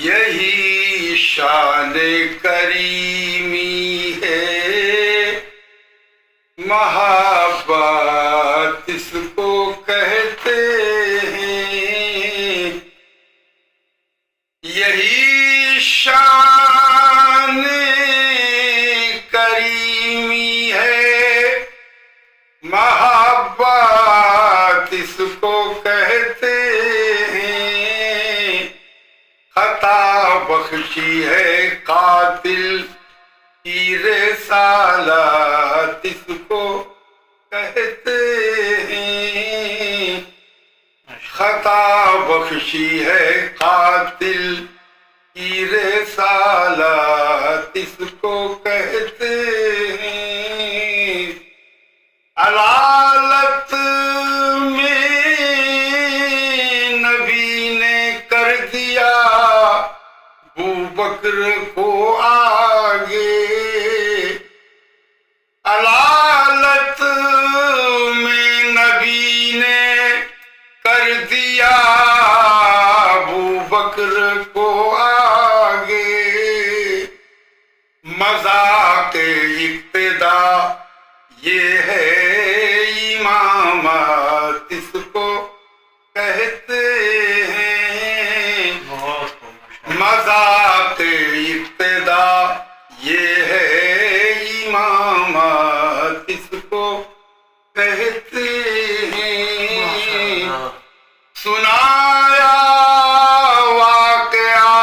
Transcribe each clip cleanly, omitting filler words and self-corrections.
یہی شان کریمی ہے، محبت اس کو کہتے ہیں، یہی شان کریمی ہے، محبت اس کو کہتے ہیں، خطا بخشی ہے قاتل کی رسالت اس کو کہتے ہیں، خطا بخشی ہے قاتل کی رسالت اس کو کہتے ہیں، علالت میں نبی نے کر دیا ابوبکر کو آگے، علالت میں نبی نے کر دیا ابوبکر کو آگے، مذاق اقتدا یہ ہے امامت اس کو کہتے ہیں، مذاق اقتدا یہ ہے امامت اس کو کہتے ہیں، سنایا واقعہ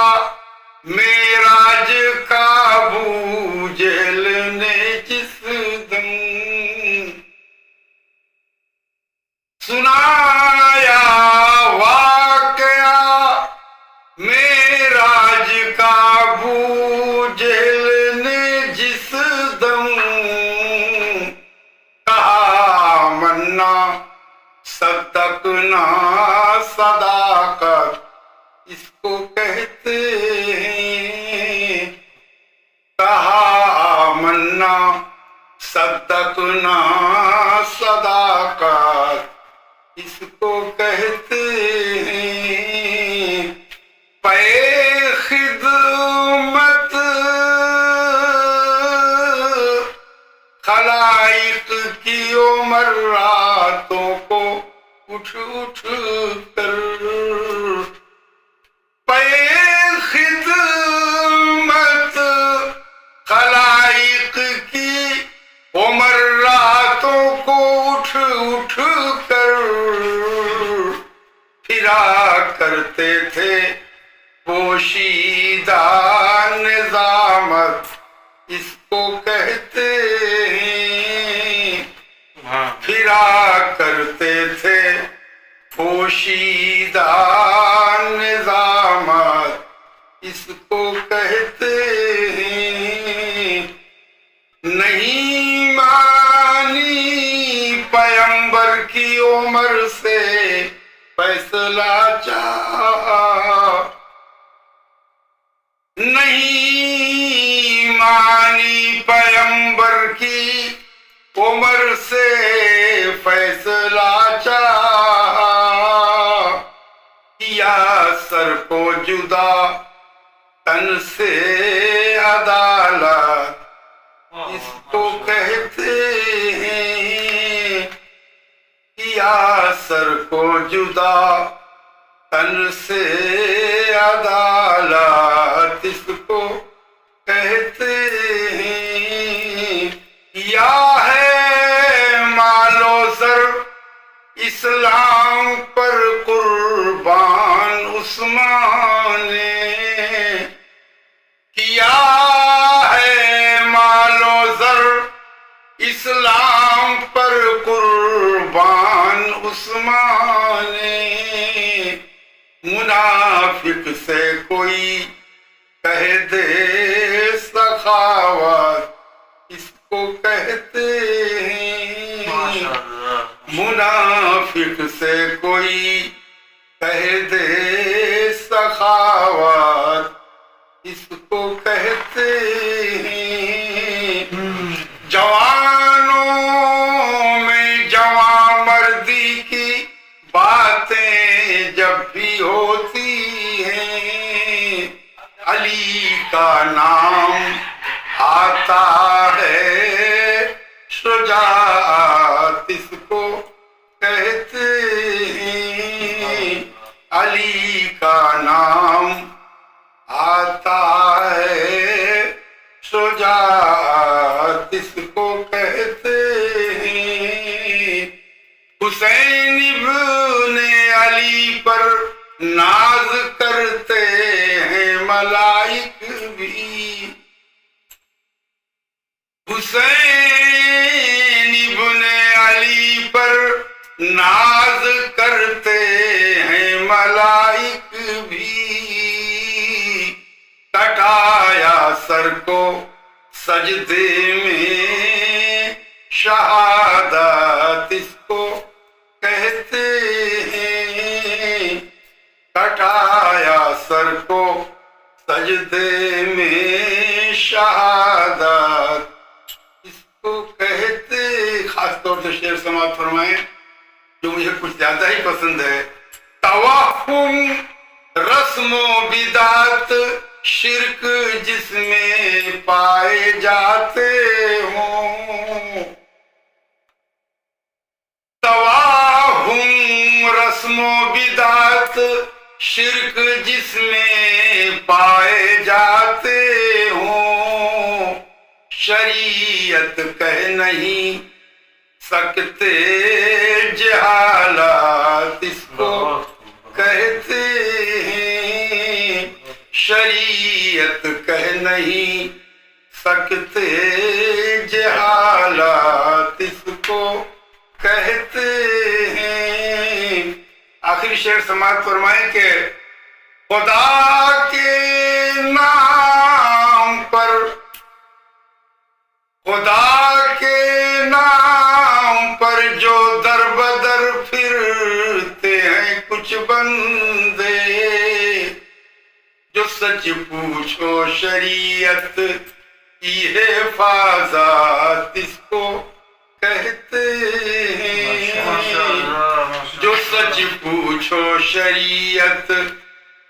معراج کا ابو جہل نے جس دم، سنایا واقعہ معراج کا ابو جہل نے جس دم، کہا منا صدقنا صداقت اس کو کہتے ہیں، کہا منا صدقنا صداقت اس کو کہتے ہیں، پے خدمت خلائق کی عمر راتوں کو اٹھ اٹھ کر، پے خدمت خلائق کی عمر راتوں کو اٹھ اٹھ کر پھرا کرتے تھے پوشیدہ نظامت اس کو کہتے ہیں، پھرا کرتے تھے پوشیدہ نظامت اس کو کہتے ہیں، نہیں مانی پیغمبر کی عمر سے فیصلہ چاہا، نہیں مانی پیغمبر کی عمر سے فیصلہ چاہا، کیا سر کو جدا تن سے عدالت اس کو کہتے ہیں، کیا سر کو جدا تن سے عدالت اس کو کہتے ہیں، یا ہے مال و زر اسلام پر قربان عثمان نے، کیا ہے مال و زر اسلام پر قربان عثمان نے، منافق سے کوئی کہہ دے سخاوت اس کو کہتے ہیں، منافق سے کوئی کہہ دے سخاوت اس کو کہتے ہیں، جوانوں میں جوان مردی کی باتیں جب بھی ہوتی ہیں، علی کا نام آتا ہے شجاعت اس کو کہتے ہیں علی کا نام آتا ہے شجاعت اس کو کہتے ہیں حسین ابن علی پر ناز کرتے ہیں ملائک بھی حسین ابن علی پر ناز کرتے ہیں ملائک بھی کٹایا سر کو سجدے میں شہادت اس کو کہتے ہیں کٹایا سر کو سجدے میں شہادت اس کو کہتے خاص طور سے شعر سماعت فرمائیں جو مجھے کچھ زیادہ ہی پسند ہے توہم رسم و بدعت شرک جس میں پائے جاتے ہوں توہم رسم و بدعت شرک جس میں پائے جاتے ہوں شریعت کہہ نہیں سکتے جہالات اس کو کہتے ہیں شریعت کہہ نہیں سکتے جہالات اس کو کہتے ہیں آخری شعر سماعت فرمائیں کہ خدا کے نام پر خدا کے نام پر جو در بدر پھرتے ہیں کچھ بندے جو سچ پوچھو شریعت کی حفاظت اس کو کہتے ہیں جو سچ پوچھو شریعت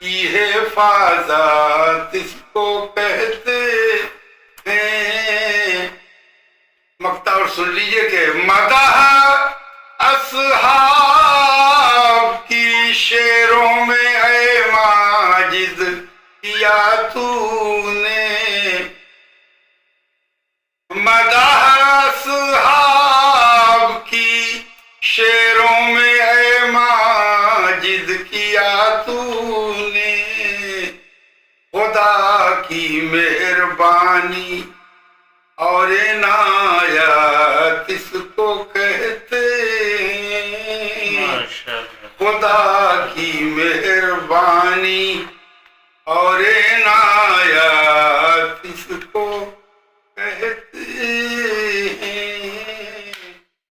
کی حفاظت اس کو کہتے ہیں مقطع اور سن لیجئے کہ مدح اصحاب کی شعروں میں اے ماجد کیا تو نے مدح اصحاب کی شعروں میں اے ماجد کیا تو نے خدا کی مہربانی اور عنایت اس کو کہتے ہیں خدا کی مہربانی اور عنایت اس کو کہتے